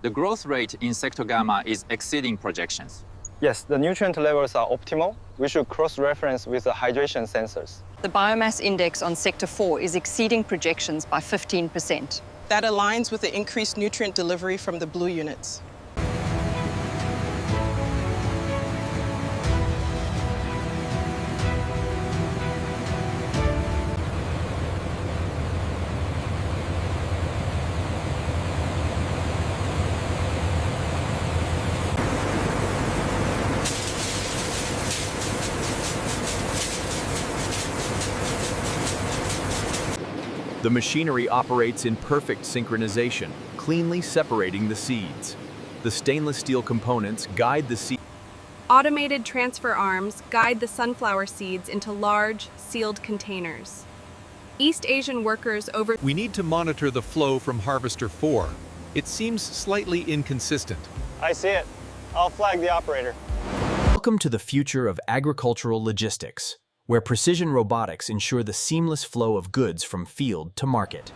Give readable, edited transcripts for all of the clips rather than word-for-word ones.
The growth rate in sector gamma is exceeding projections. Yes, the nutrient levels are optimal. We should cross-reference with the hydration sensors. The biomass index on Sector 4 is exceeding projections by 15%. That aligns with the increased nutrient delivery from the blue units. The machinery operates in perfect synchronization, cleanly separating the seeds. The stainless steel components guide the seed. Automated transfer arms guide the sunflower seeds into large, sealed containers. East Asian workers over... We need to monitor the flow from Harvester 4. It seems slightly inconsistent. I see it. I'll flag the operator. Welcome to the future of agricultural logistics, where precision robotics ensure the seamless flow of goods from field to market.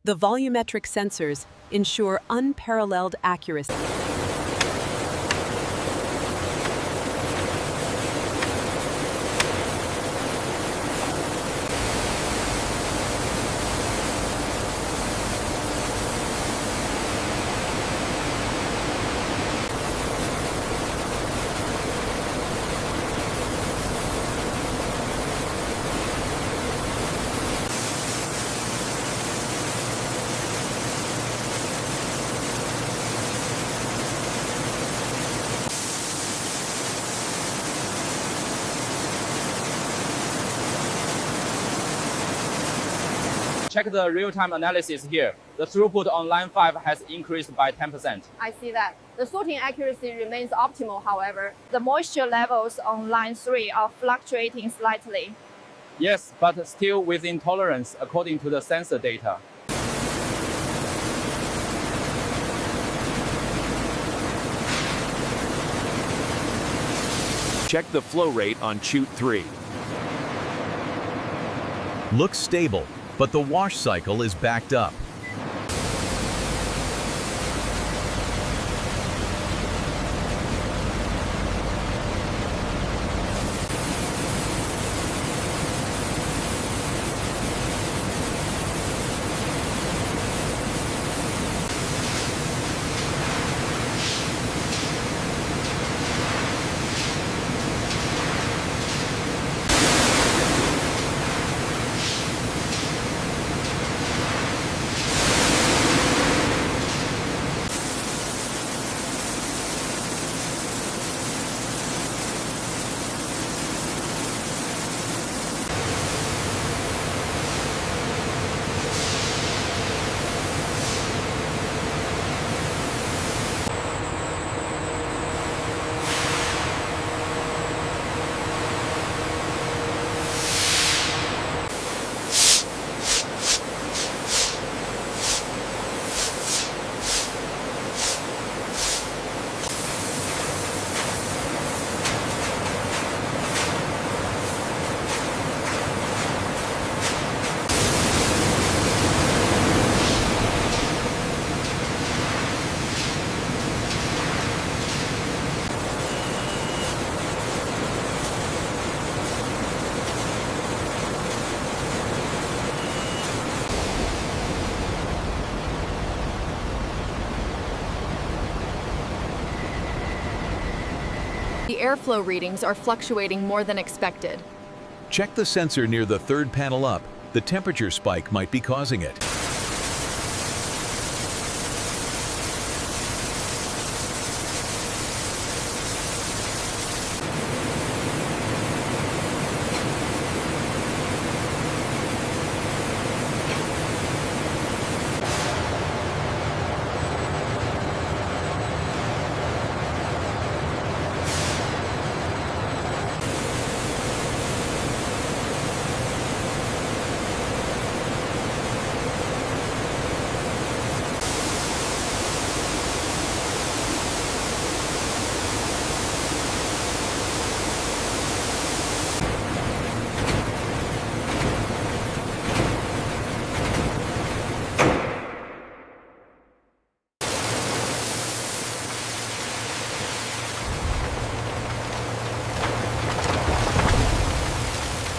The volumetric sensors ensure unparalleled accuracy. Check the real-time analysis here. The throughput on line 5 has increased by 10%. I see that. The sorting accuracy remains optimal, however. The moisture levels on line 3 are fluctuating slightly. Yes, but still within tolerance according to the sensor data. Check the flow rate on chute 3. Looks stable, but the wash cycle is backed up. The airflow readings are fluctuating more than expected. Check the sensor near the third panel up. The temperature spike might be causing it.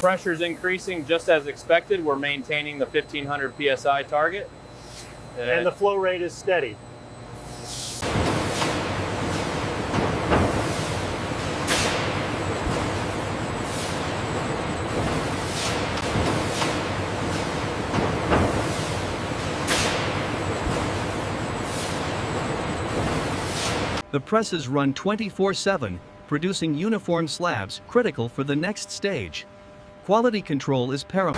Pressure is increasing just as expected. We're maintaining the 1500 psi target. And the flow rate is steady. The presses run 24/7, producing uniform slabs critical for the next stage. Quality control is paramount.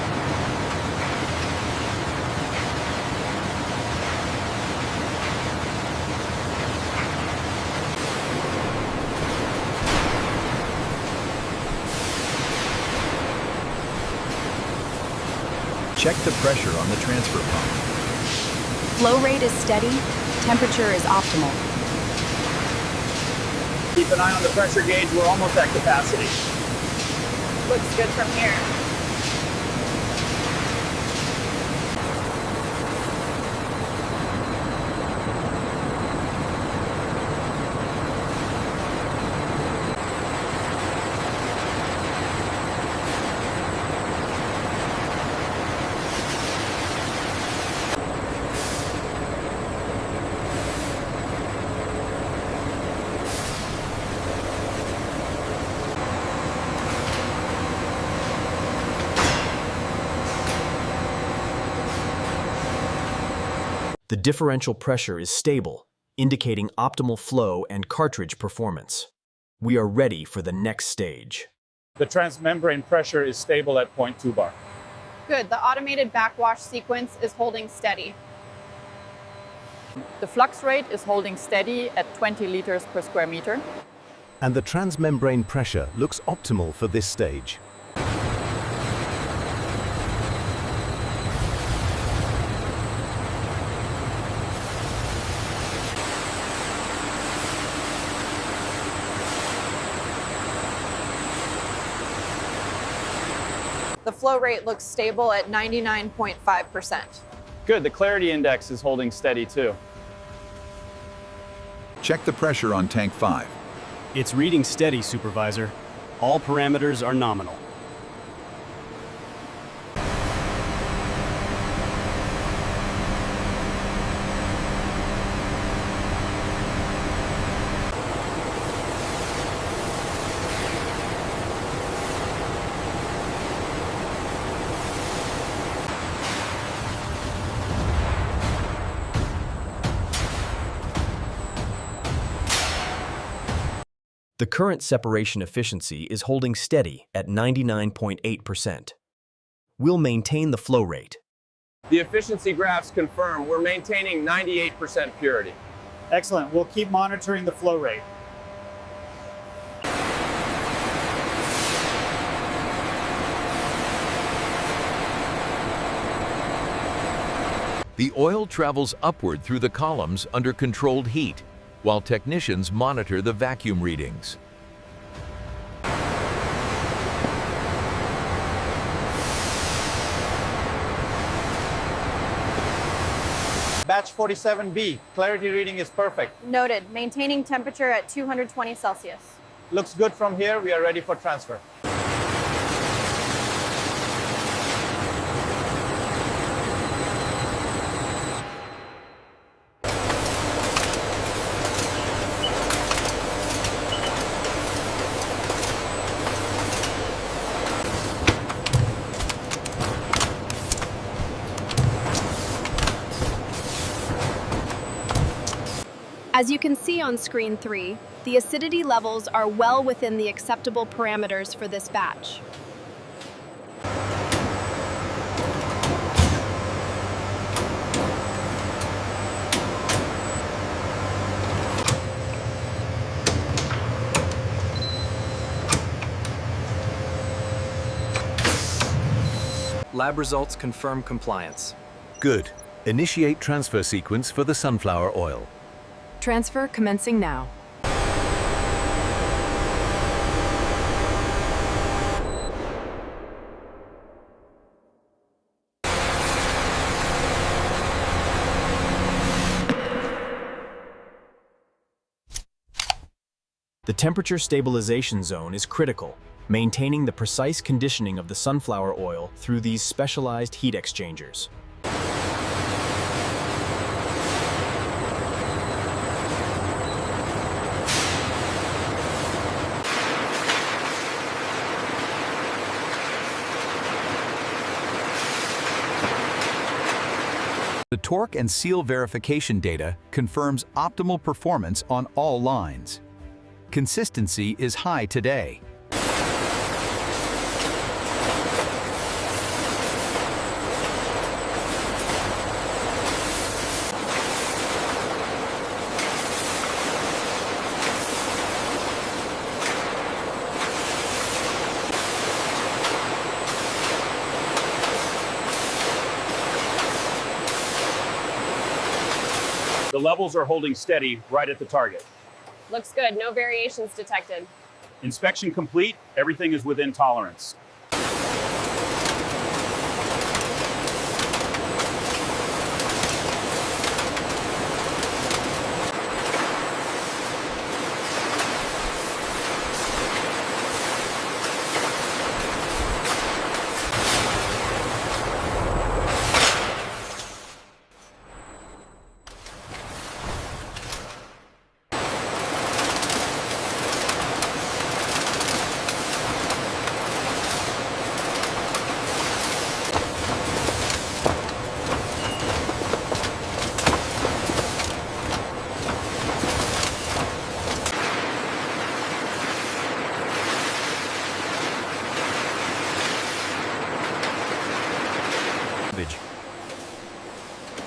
Check the pressure on the transfer pump. Flow rate is steady, temperature is optimal. Keep an eye on the pressure gauge. We're almost at capacity. Looks good from here. The differential pressure is stable, indicating optimal flow and cartridge performance. We are ready for the next stage. The transmembrane pressure is stable at 0.2 bar. Good, the automated backwash sequence is holding steady. The flux rate is holding steady at 20 liters per square meter. And the transmembrane pressure looks optimal for this stage. The flow rate looks stable at 99.5%. Good, the clarity index is holding steady too. Check the pressure on tank 5. It's reading steady, Supervisor. All parameters are nominal. The current separation efficiency is holding steady at 99.8%. We'll maintain the flow rate. The efficiency graphs confirm we're maintaining 98% purity. Excellent. We'll keep monitoring the flow rate. The oil travels upward through the columns under controlled heat, while technicians monitor the vacuum readings. Batch 47B, clarity reading is perfect. Noted, maintaining temperature at 220 Celsius. Looks good from here. We are ready for transfer. As you can see on screen 3, the acidity levels are well within the acceptable parameters for this batch. Lab results confirm compliance. Good. Initiate transfer sequence for the sunflower oil. Transfer commencing now. The temperature stabilization zone is critical, maintaining the precise conditioning of the sunflower oil through these specialized heat exchangers. The torque and seal verification data confirms optimal performance on all lines. Consistency is high today. The levels are holding steady right at the target. Looks good, no variations detected. Inspection complete, everything is within tolerance.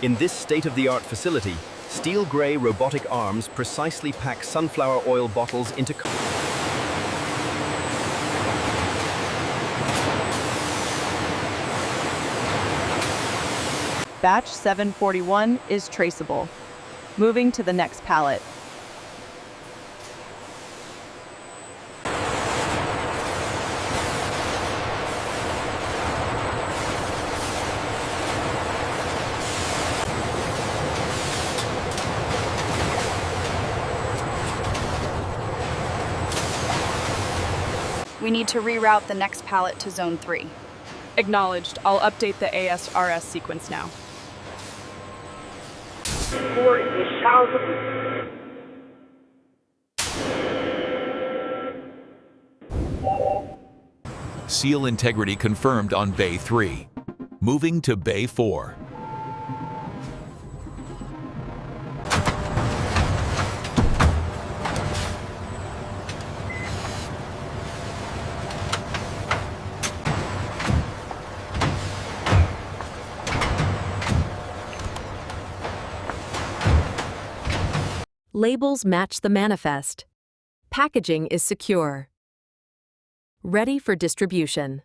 In this state-of-the-art facility, steel gray robotic arms precisely pack sunflower oil bottles into Batch 741 is traceable. Moving to the next pallet. We need to reroute the next pallet to Zone 3. Acknowledged. I'll update the ASRS sequence now. Seal integrity confirmed on Bay 3. Moving to Bay 4. Labels match the manifest. Packaging is secure. Ready for distribution.